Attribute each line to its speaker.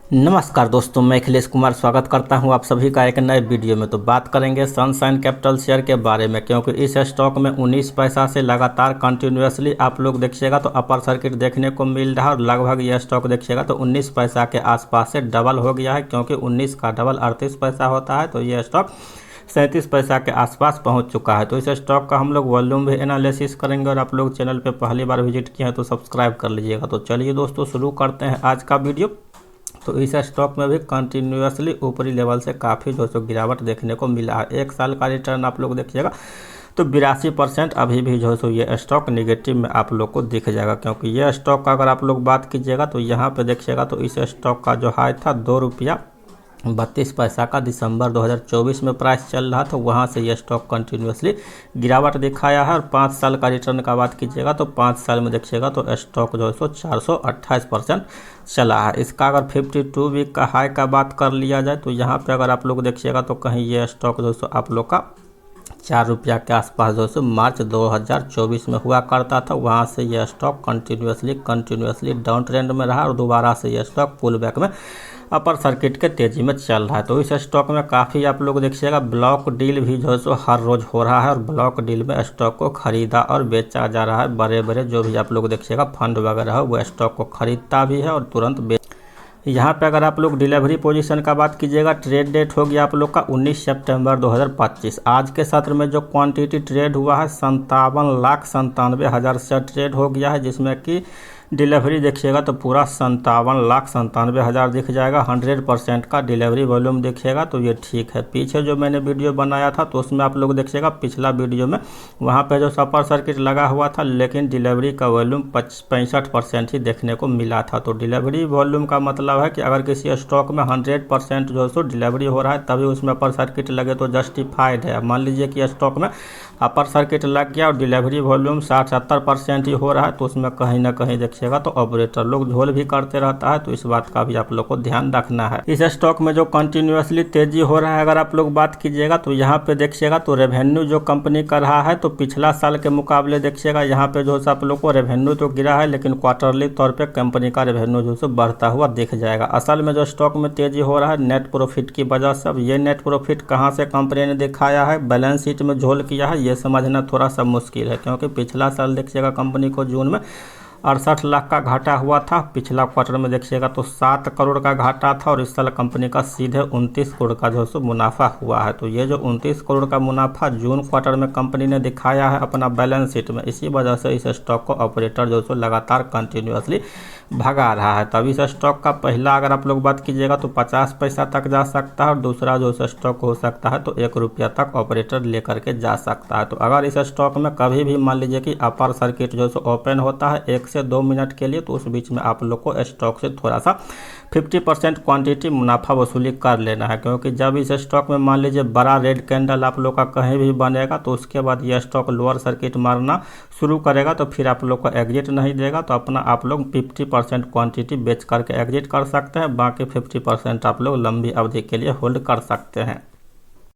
Speaker 1: नमस्कार दोस्तों, मैं अखिलेश कुमार स्वागत करता हूं आप सभी का एक नए वीडियो में। तो बात करेंगे सनशाइन कैपिटल शेयर के बारे में, क्योंकि इस स्टॉक में 19 पैसा से लगातार कंटिन्यूसली आप लोग देखिएगा तो अपर सर्किट देखने को मिल रहा है और लगभग यह स्टॉक देखिएगा तो 19 पैसा के आसपास से डबल हो गया है, क्योंकि 19 का डबल 38 पैसा होता है। तो यह स्टॉक 37 पैसा के आसपास पहुंच चुका है। तो इस स्टॉक का हम लोग वॉल्यूम भी एनालिसिस करेंगे और आप लोग चैनल पे पहली बार विजिट किए हैं तो सब्सक्राइब कर लीजिएगा। तो चलिए दोस्तों, शुरू करते हैं आज का वीडियो। तो इस स्टॉक में भी कंटिन्यूसली ऊपरी लेवल से काफ़ी जो सो गिरावट देखने को मिला है। एक साल का रिटर्न आप लोग देखिएगा तो 82% अभी भी जो सो ये स्टॉक निगेटिव में आप लोग को दिख जाएगा, क्योंकि ये स्टॉक का अगर आप लोग बात कीजिएगा तो यहाँ पे देखिएगा तो इस स्टॉक का जो हाई था 2 रुपया 32 पैसा का दिसंबर 2024 में प्राइस चल रहा था। वहाँ से ये स्टॉक कंटिन्यूसली गिरावट दिखाया है। और 5 साल का रिटर्न का बात कीजिएगा तो 5 साल में देखिएगा तो स्टॉक जो है सो 428% चला है। इसका अगर 52 वीक का हाई का बात कर लिया जाए तो यहाँ पे अगर आप लोग देखिएगा तो कहीं ये स्टॉक जो है सो आप लोग का 4 रुपया के आसपास जो है मार्च 2024 में हुआ करता था। वहाँ से यह स्टॉक कंटिन्यूसली डाउन ट्रेंड में रहा और दोबारा से यह स्टॉक पुल बैक में अपर सर्किट के तेज़ी में चल रहा है। तो इस स्टॉक में काफ़ी आप लोग देखिएगा ब्लॉक डील भी जो है सो हर रोज़ हो रहा है और ब्लॉक डील में स्टॉक को खरीदा और बेचा जा रहा है। बड़े बड़े जो भी आप लोग देखिएगा फंड वगैरह है वो स्टॉक को खरीदता भी है और तुरंत बेच। यहाँ पे अगर आप लोग डिलीवरी पोजीशन का बात कीजिएगा, ट्रेड डेट हो गया आप लोग का 19 सितंबर 2025। आज के सत्र में जो क्वांटिटी ट्रेड हुआ है 57,97,000 से ट्रेड हो गया है, जिसमें कि डिलीवरी देखिएगा तो पूरा 57,97,000 दिख जाएगा। 100% का डिलीवरी वॉल्यूम देखिएगा तो ये ठीक है। पीछे जो मैंने वीडियो बनाया था तो उसमें आप लोग देखिएगा पिछला वीडियो में वहाँ पे जो अपर सर्किट लगा हुआ था, लेकिन डिलीवरी का वॉल्यूम 65% ही देखने को मिला था। तो डिलीवरी वॉल्यूम का मतलब है कि अगर किसी स्टॉक में 100% जो है सो डिलीवरी हो रहा है तभी उसमें अपर सर्किट लगे तो जस्टिफाइड है। मान लीजिए कि स्टॉक में अपर सर्किट लग गया और डिलीवरी वॉल्यूम 60-70% ही हो रहा है तो उसमें कहीं ना कहीं देखिएगा तो ऑपरेटर लोग झोल भी करते रहता है। तो इस बात का भी आप लोग को ध्यान रखना है। इस स्टॉक में जो कंटिन्यूसली तेजी हो रहा है अगर आप लोग बात कीजिएगा तो यहाँ पे देखिएगा तो रेवेन्यू जो कंपनी कर रहा है तो पिछला साल के मुकाबले देखिएगा यहाँ पे जो है आप लोग को रेवेन्यू तो गिरा है, लेकिन क्वार्टरली तौर पर कंपनी का रेवेन्यू जो है बढ़ता हुआ दिख जाएगा। असल में जो स्टॉक में तेजी हो रहा है नेट प्रॉफिट की वजह से। अब ये नेट प्रॉफिट कहाँ से कंपनी ने दिखाया है, बैलेंस शीट में झोल किया है, ये समझना थोड़ा सा मुश्किल है, क्योंकि पिछला साल देखिएगा कंपनी को जून में 68 लाख का घाटा हुआ था। पिछला क्वार्टर में देखिएगा तो 7 करोड़ का घाटा था और इस साल कंपनी का सीधे 29 करोड़ का जो है मुनाफा हुआ है। तो ये जो 29 करोड़ का मुनाफा जून क्वार्टर में कंपनी ने दिखाया है अपना बैलेंस शीट में, इसी वजह से इस स्टॉक को ऑपरेटर जो है लगातार कंटिन्यूसली भगा रहा है। तब इस स्टॉक का पहला अगर आप लोग बात कीजिएगा तो 50 पैसा तक जा सकता है और दूसरा जो स्टॉक हो सकता है तो 1 रुपया तक ऑपरेटर लेकर के जा सकता है। तो अगर इस स्टॉक में कभी भी मान लीजिए कि अपर सर्किट जो ओपन होता है 1 से 2 मिनट के लिए, तो उस बीच में आप लोग को स्टॉक से थोड़ा सा 50% क्वांटिटी मुनाफा वसूली कर लेना है, क्योंकि जब इस स्टॉक में मान लीजिए बड़ा रेड कैंडल आप लोग का कहीं भी बनेगा तो उसके बाद यह स्टॉक लोअर सर्किट मारना शुरू करेगा तो फिर आप लोग को एग्जिट नहीं देगा। तो अपना आप लोग 50% क्वांटिटी बेच करके एग्जिट कर सकते हैं, बाकी 50% आप लोग लंबी अवधि के लिए होल्ड कर सकते हैं।